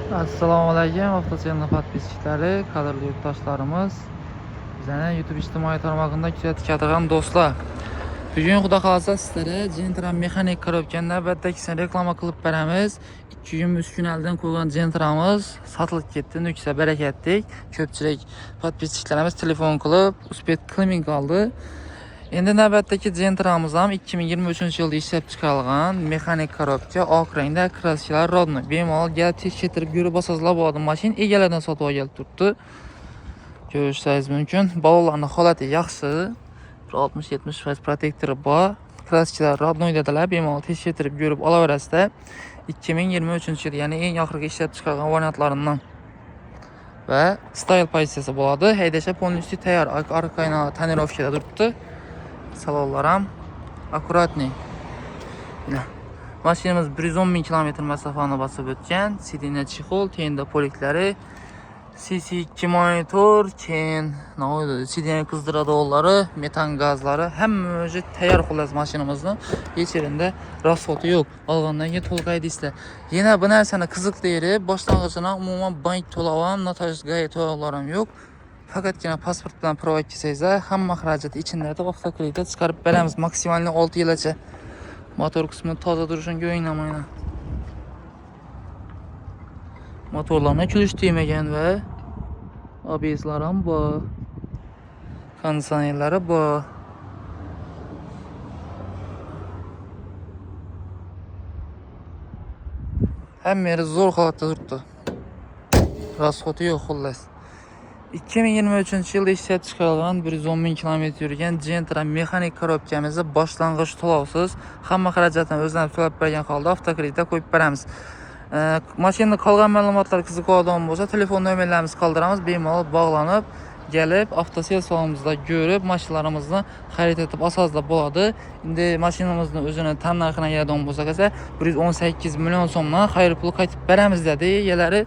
Assalomu alaykum, avtoselni podpischiklari, qadrli yurtdoshlarimiz, bizani YouTube ijtimoiy tarmog'ida kuzatayotgan do'stlar. Bugun xudo xolasa sizlarga Gentra mexanik korobkani navbatdagisini reklama qilib beramiz. 2 kun 3 kun oldin qo'ygan Gentramiz sotilib ketdi, nuqsa barakatlik. Ko'pchilik podpischilarimiz telefon qilib, uspet qilmay qoldi. Endi navbatdagi Gentramiz ham 2023-yilda ishlab chiqarilgan mexanik korobka, oq rangda kraskalar rodnoy. Bemalol kelib tekshirib yurib bosasizlar bo'ladi. Mashina egalaridan sotib olib turibdi. Ko'rishingiz mumkin. Balolarning holati yaxshi. 60-70% protektori bor. Kraskalar rodnoy dedilar. Bemalol tekshirib yurib olaverasizlar. 2023-yil, ya'ni eng oxirgi ishlab chiqarilgan variantlaridan. Va style pozitsiyasi bo'ladi. Haydashga полностью tayyor. Orqaina tonirovkada turibdi. Salonlar ham akkuratniy. Mashinamiz 110 ming kilometr masofani bosib o'tgan. Sidina chexol, tenda poliklari, CC2 monitor, keyin sidina qizdiradolari, metan gazlari hamma o'zi tayyor xolos mashinamizning. Hech yerida rasxoti yo'q. Olgandan keyin to'liq aydingizlar. Yana bu narsani qiziqlari boshlang'ichidan umuman bank to'lavam, notajga to'lovlarim yo'q. Faqatgina pasport bilan prova qilsangizlar, hamma xarajat ichida avtokredit chiqarib beramiz maksimalni 6 yilgacha. Motor qismi toza turishini o'ynamayman. Motorlarni kulish tegmagan va ABS'lar ham bor. Konditsionerlari bor. Hamma yeri zo'r holatda turibdi. Rasxoti yo'q xullas. 2023-yilda ishlab chiqarilgan 110 ming kilometr yurgan Gentra mexanik korobkamizni boshlang'ich to'lovsiz, hamma xarajatni o'zlari to'lab bergan holda avtokreditda qo'yib beramiz. Mashinada qolgan ma'lumotlar qiziqadigan bo'lsa, telefon nomerlarimizni qoldiramiz, bemalol bog'lanib, kelib avtosel salonimizda ko'rib, mashinalarimizni xarid etib olsangizlar bo'ladi. Endi mashinamizni o'zini tan narxini aytadigan bo'lsak esa 118 million so'mdan xayr pul qaytib beramiz dedi egalari.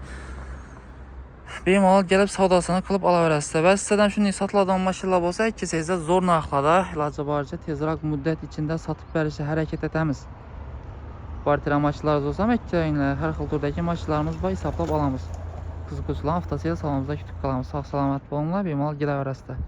Bemalol kelib savdosini qilib olaverasizlar. Va sizdan shunday sotiladigan mashinalar bo'lsa, kelsangiz zo'r narxlarda iloji boricha tezroq muddat ichida sotib berishga harakat etamiz. Kvartira mashinalar bo'lsa, ikkinglar har xil turdagi mashinalarimiz bor, hisoblab olamiz. Qiziquvchilar avtosel salonimizda kutib qolamiz. Sog' salomat bo'linglar, bemalol kelaverasizlar.